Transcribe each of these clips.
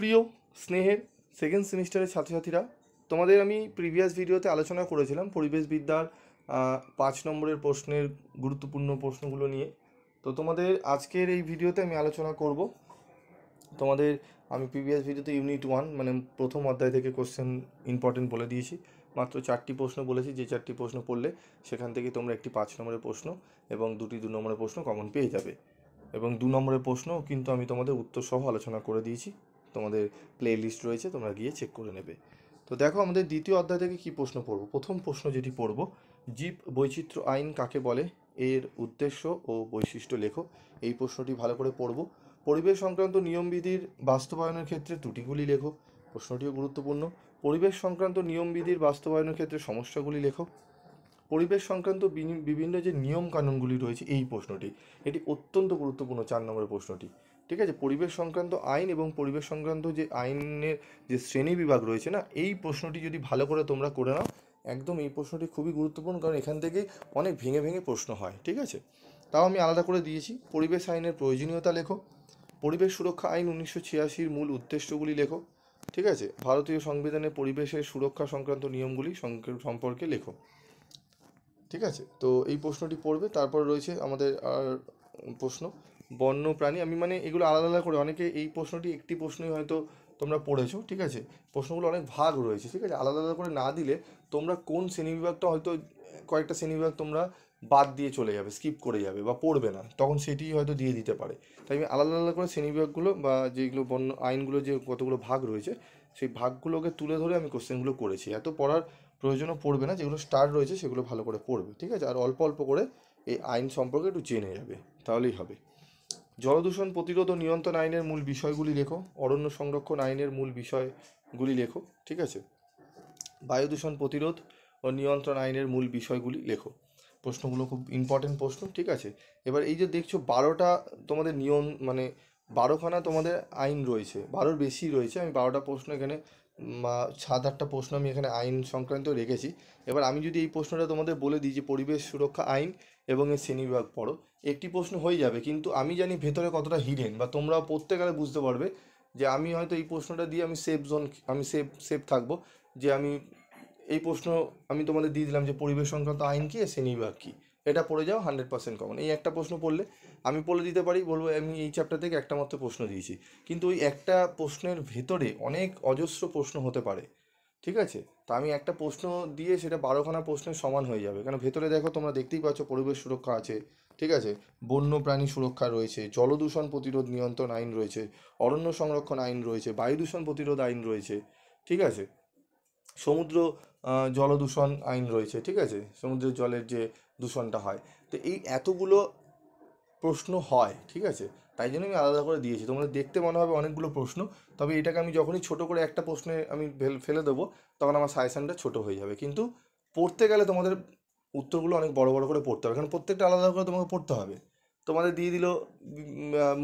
সুপ্রিয় স্নেহের সেকেন্ড সেমিস্টারের ছাত্রছাত্রীরা, তোমাদের আমি প্রিভিয়াস ভিডিওতে আলোচনা করেছিলাম পরিবেশবিদ্যার 5 নম্বরের প্রশ্নের গুরুত্বপূর্ণ প্রশ্নগুলো নিয়ে। তো তোমাদের আজকের এই ভিডিওতে আমি আলোচনা করব তোমাদের, আমি প্রিভিয়াস ভিডিওতে ইউনিট 1 মানে প্রথম অধ্যায় থেকে কোশ্চেন ইম্পর্টেন্ট বলে দিয়েছি। মাত্র 4টি প্রশ্ন বলেছি, যে 4টি প্রশ্ন পড়লে সেখান থেকে তোমরা একটি 5 নম্বরের প্রশ্ন এবং দুটি 2 নম্বরের প্রশ্ন কমন পেয়ে যাবে। এবং 2 নম্বরের প্রশ্ন কিন্তু আমি তোমাদের উত্তর সহ আলোচনা করে দিয়েছি, তোমাদের প্লে লিস্ট রয়েছে, তোমরা গিয়ে চেক করে নেবে। তো দেখো, আমাদের দ্বিতীয় অধ্যায় থেকে কি প্রশ্ন পড়ব। প্রথম প্রশ্ন যেটি পড়ব, জীব বৈচিত্র্য আইন কাকে বলে, এর উদ্দেশ্য ও বৈশিষ্ট্য লেখো। এই প্রশ্নটি ভালো করে পড়ব। পরিবেশ সংক্রান্ত নিয়মবিধির বাস্তবায়নের ক্ষেত্রে ত্রুটিগুলি লেখো। প্রশ্নটিও গুরুত্বপূর্ণ। পরিবেশ সংক্রান্ত নিয়মবিধির বাস্তবায়নের ক্ষেত্রে সমস্যাগুলি লেখো। পরিবেশ সংক্রান্ত বিভিন্ন যে নিয়ম কানুনগুলি রয়েছে, এই প্রশ্নটি এটি অত্যন্ত গুরুত্বপূর্ণ, 4 নম্বরের প্রশ্নটি। ঠিক আছে, পরিবেশ সংক্রান্ত আইন এবং পরিবেশ সংক্রান্ত যে আইনের যে শ্রেণী বিভাগ রয়েছে না, এই প্রশ্নটি যদি ভালো করে তোমরা করে নাও, একদম এই প্রশ্নটি খুবই গুরুত্বপূর্ণ, কারণ এখান থেকে অনেক ভেঙে ভেঙে প্রশ্ন হয়। ঠিক আছে, তাও আমি আলাদা করে দিয়েছি। পরিবেশ আইনের প্রয়োজনীয়তা লেখো। পরিবেশ সুরক্ষা আইন 1986-র মূল উদ্দেশ্যগুলি লেখো। ঠিক আছে, ভারতীয় সংবিধানে পরিবেশের সুরক্ষা সংক্রান্ত নিয়মগুলি সম্পর্কে লেখো। ঠিক আছে, তো এই প্রশ্নটি পড়বে। তারপর রয়েছে আমাদের আর প্রশ্ন, বন্য প্রাণী। আমি মানে এগুলো আলাদা আলাদা করে, অনেকে এই প্রশ্নটি একটি প্রশ্নই হয়তো তোমরা পড়েছো। ঠিক আছে, প্রশ্নগুলো অনেক ভাগ রয়েছে। ঠিক আছে, আলাদা আলাদা করে না দিলে তোমরা কোন শ্রেণীবিভাগটা হয়তো কয়েকটা শ্রেণীবিভাগ তোমরা বাদ দিয়ে চলে যাবে, স্কিপ করে যাবে বা পড়বে না, তখন সেটি হয়তো দিয়ে দিতে পারে। তাই আমি আলাদা আলাদা করে শ্রেণীবিভাগগুলো বা যেগুলো বন্য আইনগুলো যে কতগুলো ভাগ রয়েছে, সেই ভাগগুলোকে তুলে ধরে আমি কোশ্চেনগুলো করেছি। এত পড়ার প্রয়োজনও পড়বে না, যেগুলো স্টার রয়েছে সেগুলো ভালো করে পড়বে। ঠিক আছে, আর অল্প অল্প করে এই আইন সম্পর্কে একটু জেনে যাবে, তাহলেই হবে। জলদূষণ প্রতিরোধ ও নিয়ন্ত্রণ আইনের মূল বিষয়গুলি লেখো। অরণ্য সংরক্ষণ আইনের মূল বিষয়গুলি লেখো। ঠিক আছে, বায়ু দূষণ প্রতিরোধ ও নিয়ন্ত্রণ আইনের মূল বিষয়গুলি লেখো। প্রশ্নগুলো খুব ইম্পর্টেন্ট প্রশ্ন। ঠিক আছে, এবার এই যে দেখছো 12টা তোমাদের নিয়ম, মানে 12খানা তোমাদের আইন রয়েছে, 12র বেশি রয়েছে। আমি 12টা প্রশ্ন এখানে 7-8টা প্রশ্ন আমি এখানে আইন সংক্রান্ত রেখেছি। এবার আমি যদি এই প্রশ্নটা তোমাদের বলে দিই যে পরিবেশ সুরক্ষা আইন এবং এর শ্রেণীবিভাগ পড়ো, একটি প্রশ্ন হয়ে যাবে, কিন্তু আমি জানি ভেতরে কতটা হিডেন, বা তোমরা পড়তে গেলে বুঝতে পারবে যে আমি হয়তো এই প্রশ্নটা দিয়ে আমি সেফ জোন, আমি সেফ থাকবো। যে আমি এই প্রশ্ন আমি তোমাদের দিয়ে দিলাম যে পরিবেশ সংক্রান্ত আইন কী, শ্রেণীবিভাগ কী, এটা পড়ে যাও, 100% কমন। এই একটা প্রশ্ন পড়লে আমি বলে দিতে পারি, বলবো আমি এই চ্যাপ্টার থেকে একটা মাত্র প্রশ্ন দিয়েছি, কিন্তু ওই একটা প্রশ্নের ভেতরে অনেক অজস্র প্রশ্ন হতে পারে। ঠিক আছে, তা আমি একটা প্রশ্ন দিয়ে সেটা 12খানা প্রশ্নের সমান হয়ে যাবে, কারণ ভেতরে দেখো তোমরা দেখতেই পাচ্ছ পরিবেশ সুরক্ষা আছে। ঠিক আছে, বন্য প্রাণী সুরক্ষা রয়েছে, জলদূষণ প্রতিরোধ নিয়ন্ত্রণ আইন রয়েছে, অরণ্য সংরক্ষণ আইন রয়েছে, বায়ু দূষণ প্রতিরোধ আইন রয়েছে। ঠিক আছে, সমুদ্র জলদূষণ আইন রয়েছে। ঠিক আছে, সমুদ্রের জলের যে দূষণটা হয়। তো এই এতগুলো প্রশ্ন হয়। ঠিক আছে, তাই জন্য আমি আলাদা করে দিয়েছি। তোমাদের দেখতে মনে হবে অনেকগুলো প্রশ্ন, তবে এটাকে আমি যখনই ছোট করে একটা প্রশ্নে আমি ফেলে দেবো, তখন আমার সাজেশনটা ছোট হয়ে যাবে। কিন্তু পড়তে গেলে তোমাদের উত্তরগুলো অনেক বড় বড় করে পড়তে হবে, কারণ প্রত্যেকটা আলাদা করে তোমাকে পড়তে হবে। তোমাদের দিয়ে দিল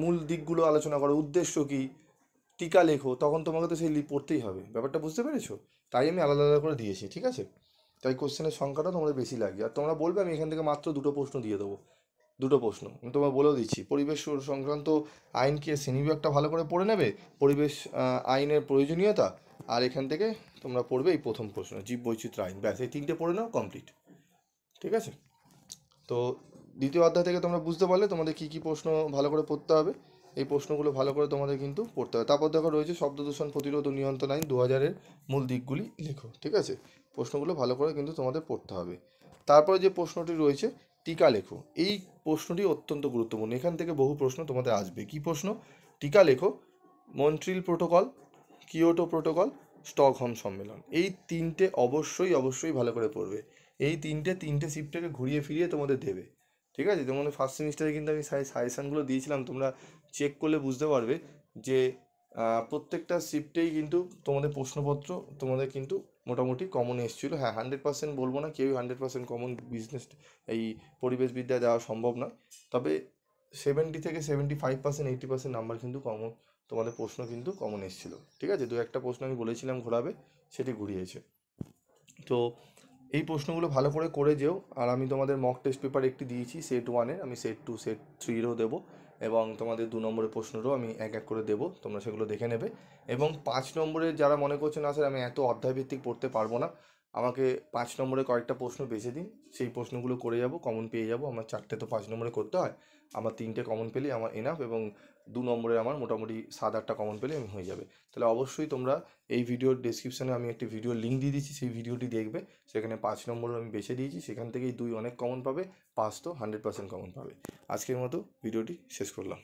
মূল দিকগুলো আলোচনা করো, উদ্দেশ্য কী, টিকা লেখো, তখন তোমাকে তো সেই পড়তেই হবে। ব্যাপারটা বুঝতে পেরেছো? তাই আমি আলাদা আলাদা করে দিয়েছি। ঠিক আছে, তাই কোশ্চেনের সংখ্যাটা তোমাদের বেশি লাগে। আর তোমরা বলবে আমি এখান থেকে মাত্র 2টো প্রশ্ন দিয়ে দেবো। 2টো প্রশ্ন আমি তোমায় বলেও দিচ্ছি। পরিবেশ সংক্রান্ত আইনকে শ্রেণীবিভাগটা ভালো করে পড়ে নেবে, পরিবেশ আইনের প্রয়োজনীয়তা, আর এখান থেকে তোমরা পড়বে এই প্রথম প্রশ্ন, জীব বৈচিত্র্য আইন। ব্যাস, এই 3টে পড়ে নাও, কমপ্লিট। ঠিক আছে, তো দ্বিতীয় অধ্যায় থেকে তোমরা বুঝতে পারলে তোমাদের কী কী প্রশ্ন ভালো করে পড়তে হবে। এই প্রশ্নগুলো ভালো করে তোমাদের কিন্তু পড়তে হবে। তারপর দেখো রয়েছে শব্দ দূষণ প্রতিরোধ ও নিয়ন্ত্রণ আইন 2000-এর মূল দিকগুলি লেখো। ঠিক আছে, প্রশ্নগুলো ভালো করে কিন্তু তোমাদের পড়তে হবে। তারপরে যে প্রশ্নটি রয়েছে, টিকা লেখো। এই প্রশ্নটি অত্যন্ত গুরুত্বপূর্ণ, এখান থেকে বহু প্রশ্ন তোমাদের আসবে। কি প্রশ্ন? টিকা লেখো, Montreal protocol, Kyoto protocol, Stockholm সম্মেলন। এই 3টে অবশ্যই অবশ্যই ভালো করে পড়বে। এই তিনটে শিফটটাকে ঘুরিয়ে ফিরিয়ে তোমাদের দেবে। ঠিক আছে, তোমাদের ফার্স্ট সেমিস্টারে কিন্তু আমি সাজেশানগুলো দিয়েছিলাম, তোমরা চেক করলে বুঝতে পারবে যে প্রত্যেকটা শিফটেই কিন্তু তোমাদের প্রশ্নপত্র তোমাদের কিন্তু মোটামুটি কমন এসেছিলো। হ্যাঁ, 100% বলবো না, কেউই 100% কমন বিজনেস এই পরিবেশবিদ্যায় দেওয়া সম্ভব নয়, তবে 70 থেকে 75%, 80% নাম্বার কিন্তু কমন, তোমাদের প্রশ্ন কিন্তু কমন এসেছিলো। ঠিক আছে, 2-1টা প্রশ্ন আমি বলেছিলাম ঘোরাবে, সেটি ঘুরিয়েছে। তো এই প্রশ্নগুলো ভালো করে যেও। আর আমি তোমাদের মক টেস্ট পেপার একটি দিয়েছি সেট 1-এর, আমি সেট 2 সেট 3-এরও দেবো। এবং তোমাদের 2 নম্বরের প্রশ্নেরও আমি এক এক করে দেবো, তোমরা সেগুলো দেখে নেবে। এবং 5 নম্বরের যারা মনে করছে না স্যার আমি এত অধ্যায়ভিত্তিক পড়তে পারবো না, আমাকে 5 নম্বরে কয়েকটা প্রশ্ন বেছে দিন, সেই প্রশ্নগুলো করে যাব, কমন পেয়ে যাব। আমার 4টে তো 5 নম্বরে করতে হয়, আমার 3টে কমন পেলেই আমার এনাফ, এবং 2 নম্বরে আমার মোটামুটি 7-8টা কমন পেলে আমি হয়ে যাবে। তাহলে অবশ্যই তোমরা এই ভিডিওর ডেসক্রিপশনে আমি একটি ভিডিও লিঙ্ক দিয়ে দিচ্ছি, সেই ভিডিওটি দেখবে। সেখানে 5 নম্বর আমি বেছে দিয়েছি, সেখান থেকেই 2 অনেক কমন পাবে, 5 তো 100% কমন পাবে। আজকের মতো ভিডিওটি শেষ করলাম।